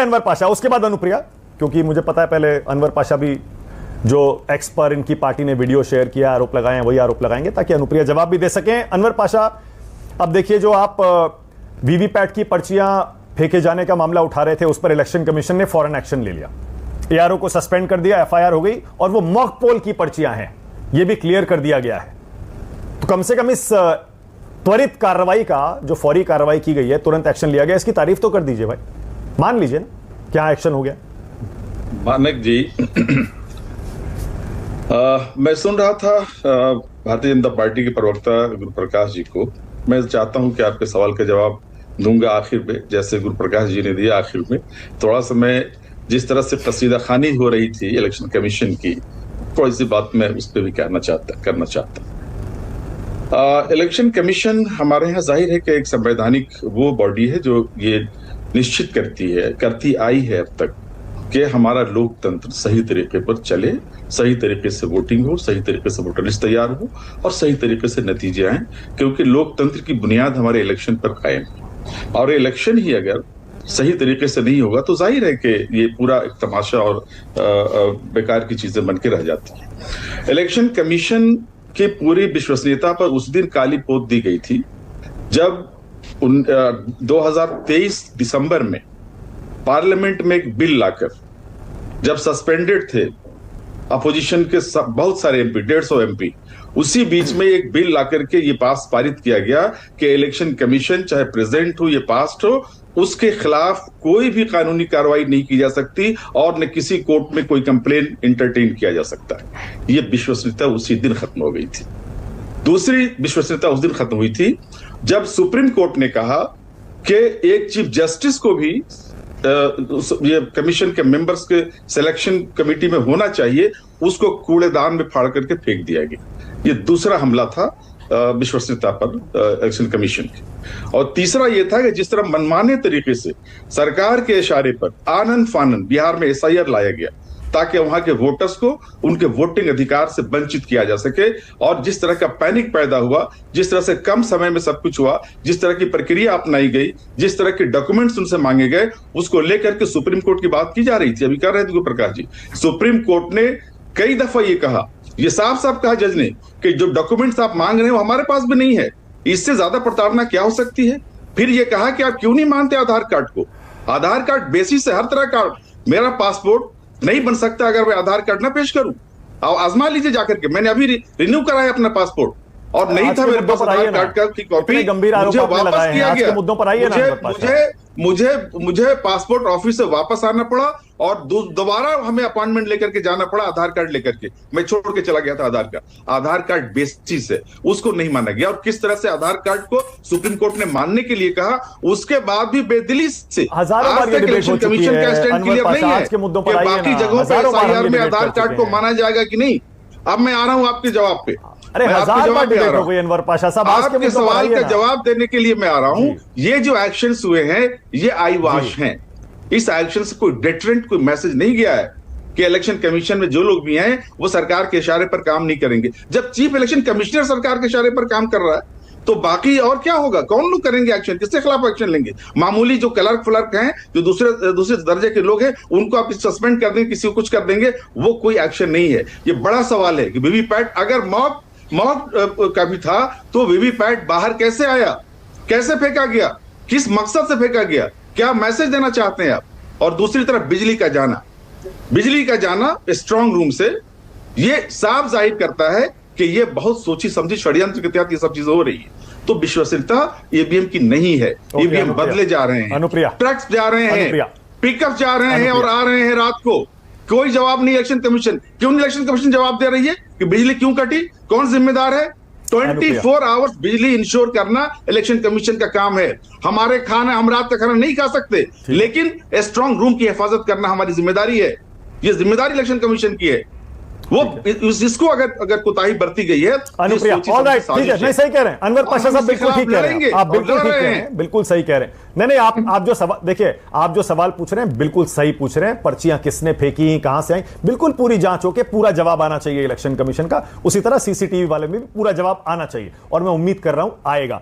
अनवर पाशा, उसके बाद अनुप्रिया, क्योंकि मुझे पता है पहले अनवर पाशा भी जो एक्स पर इनकी पार्टी ने वीडियो शेयर किया, आरोप लगाए हैं, वही आरोप लगाएंगे ताकि अनुप्रिया जवाब भी दे सकें। अनवर पाशा, अब देखिए, जो आप वीवीपैट की पर्चियां फेंके जाने का मामला उठा रहे थे, उस पर इलेक्शन कमीशन ने फौरन एक्शन ले लिया, एआरओ को सस्पेंड कर दिया, एफआईआर हो गई, और वो मॉक पोल की पर्चियां हैं, ये भी क्लियर कर दिया गया है। तो कम से कम इस त्वरित कार्रवाई का, जो फौरी कार्रवाई की गई है, तुरंत एक्शन लिया गया, इसकी तारीफ तो कर दीजिए भाई, मान लीजिए ना क्या एक्शन हो गया। मानक जी, मैं सुन रहा था भारतीय जनता पार्टी के प्रवक्ता गुरु प्रकाश जी को। मैं चाहता हूं कि आपके सवाल का जवाब दूंगा आखिर में, जैसे गुरु प्रकाश जी ने दिया आखिर में। थोड़ा सा मैं जिस तरह से कसीदा खानी हो रही थी इलेक्शन कमीशन की, थोड़ी सी बात मैं उस पर भी करना चाहता। इलेक्शन कमीशन हमारे यहाँ जाहिर है कि एक संवैधानिक वो बॉडी है जो ये निश्चित करती आई है अब तक कि हमारा लोकतंत्र सही तरीके पर चले, सही तरीके से वोटिंग हो, सही तरीके से वोटर लिस्ट तैयार हो और सही तरीके से नतीजे आए, क्योंकि लोकतंत्र की बुनियाद हमारे इलेक्शन पर कायम है। और इलेक्शन ही अगर सही तरीके से नहीं होगा तो जाहिर है कि ये पूरा एक तमाशा और बेकार की चीजें बन के रह जाती है। इलेक्शन कमीशन की पूरी विश्वसनीयता पर उस दिन काली पोत दी गई थी जब 2023 दिसंबर में पार्लियामेंट में एक बिल लाकर, जब सस्पेंडेड थे अपोजिशन के बहुत सारे एमपी, 150 एमपी, उसी बीच में एक बिल लाकर के ये पारित किया गया कि इलेक्शन कमीशन चाहे प्रेजेंट हो या पास्ट हो, उसके खिलाफ कोई भी कानूनी कार्रवाई नहीं की जा सकती और न किसी कोर्ट में कोई कंप्लेन इंटरटेन किया जा सकता है। ये विश्वसनीयता उसी दिन खत्म हो गई थी। दूसरी विश्वसनीयता उस दिन खत्म हुई थी जब सुप्रीम कोर्ट ने कहा कि एक चीफ जस्टिस को भी ये कमीशन के मेंबर्स के सिलेक्शन कमेटी में होना चाहिए, उसको कूड़ेदान में फाड़ करके फेंक दिया गया। ये दूसरा हमला था विश्वसनीयता पर इलेक्शन कमीशन की। और तीसरा ये था कि जिस तरह मनमाने तरीके से सरकार के इशारे पर आनन फानन बिहार में एसआईआर लाया गया ताकि वहां के वोटर्स को उनके वोटिंग अधिकार से वंचित किया जा सके, और जिस तरह का पैनिक पैदा हुआ, जिस तरह से कम समय में सब कुछ हुआ, जिस तरह की प्रक्रिया अपनाई गई, जिस तरह के डॉक्यूमेंट्स उनसे मांगे गए, उसको लेकर के सुप्रीम कोर्ट की बात की जा रही थी। अभी कर रहे थे गुरु प्रकाश जी, सुप्रीम कोर्ट ने कई दफा ये कहा, ये साफ साफ कहा जज ने कि जो डॉक्यूमेंट्स आप मांग रहे हैं वो हमारे पास भी नहीं है, इससे ज्यादा प्रताड़ना क्या हो सकती है। फिर ये कहा कि आप क्यों नहीं मानते आधार कार्ड को, आधार कार्ड बेसिस से हर तरह का, मेरा पासपोर्ट नहीं बन सकता अगर मैं आधार कार्ड ना पेश करूं। आजमा लीजिए जाकर के, मैंने अभी रिन्यू कराया अपना पासपोर्ट और नहीं था मेरे पास आधार कार्ड का की कॉपी, मुझे वापस किया गया। मुझे पासपोर्ट ऑफिस से वापस आना पड़ा और दोबारा हमें अपॉइंटमेंट लेकर के जाना पड़ा आधार कार्ड लेकर के। मैं छोड़ के चला गया था आधार कार्ड बेसिस है, उसको नहीं माना गया। और किस तरह से आधार कार्ड को सुप्रीम कोर्ट ने मानने के लिए कहा, उसके बाद भी बेदिली से आज तक इलेक्शन कमीशन का स्टैंड क्लियर नहीं है कि बाकी जगहों पर एसआईआर में आधार कार्ड को माना जाएगा कि नहीं। अब मैं आ रहा हूं आपके जवाब पे, अरे अनवर पाशा साहब, आपके सवाल का जवाब देने के लिए मैं आ रहा हूं। ये जो एक्शंस हुए हैं ये आई वॉश हैं। इस एक्शन से कोई डेटरेंट, कोई मैसेज नहीं गया है कि इलेक्शन कमीशन में जो लोग भी हैं वो सरकार के इशारे पर काम नहीं करेंगे। जब चीफ इलेक्शन कमिश्नर सरकार के इशारे पर काम कर रहा है तो बाकी और क्या होगा, कौन लोग करेंगे एक्शन, किसके खिलाफ एक्शन लेंगे। मामूली जो क्लर्क फ्लर्क हैं, जो दूसरे दर्जे के लोग हैं, उनको आप सस्पेंड कर देंगे, किसी को कुछ कर देंगे, वो कोई एक्शन नहीं है। ये बड़ा सवाल है कि वीवीपैट अगर मॉक का भी था तो वीवीपैट बाहर कैसे आया, कैसे फेंका गया, किस मकसद से फेंका गया, क्या मैसेज देना चाहते हैं आप। और दूसरी तरफ बिजली का जाना स्ट्रांग रूम से, ये साफ जाहिर करता है कि ये बहुत सोची समझी षड्यंत्र के तहत ये सब चीजें हो रही है। तो विश्वसनीयता ईवीएम की नहीं है। ईवीएम बदले जा रहे हैं, ट्रक्स जा रहे हैं, पिकअप जा रहे हैं और आ रहे हैं रात को। कोई जवाब नहीं इलेक्शन कमीशन। क्यों नहीं इलेक्शन कमीशन जवाब दे रही है कि बिजली क्यों कटी, कौन जिम्मेदार है। 24 आवर्स बिजली इंश्योर करना इलेक्शन कमीशन का काम है। हम रात का खाना नहीं खा सकते, लेकिन स्ट्रांग रूम की हिफाजत करना हमारी जिम्मेदारी है। ये जिम्मेदारी इलेक्शन कमीशन की है। वो इसको अगर कोताही बरती गई है, अनुप्रिया, ऑलराइट, ठीक है, नहीं सही कह रहे हैं अनवर पाशा साहब, बिल्कुल ठीक कह रहे हैं आप, बिल्कुल ठीक कह रहे हैं, बिल्कुल सही कह रहे हैं। नहीं, आप जो सवाल देखिए, आप जो सवाल पूछ रहे हैं बिल्कुल सही पूछ रहे हैं। पर्चियां किसने फेंकी, कहां से आई, बिल्कुल पूरी जांच होकर पूरा जवाब आना चाहिए इलेक्शन कमीशन का। उसी तरह सीसीटीवी वाले में भी पूरा जवाब आना चाहिए और मैं उम्मीद कर रहा हूं आएगा।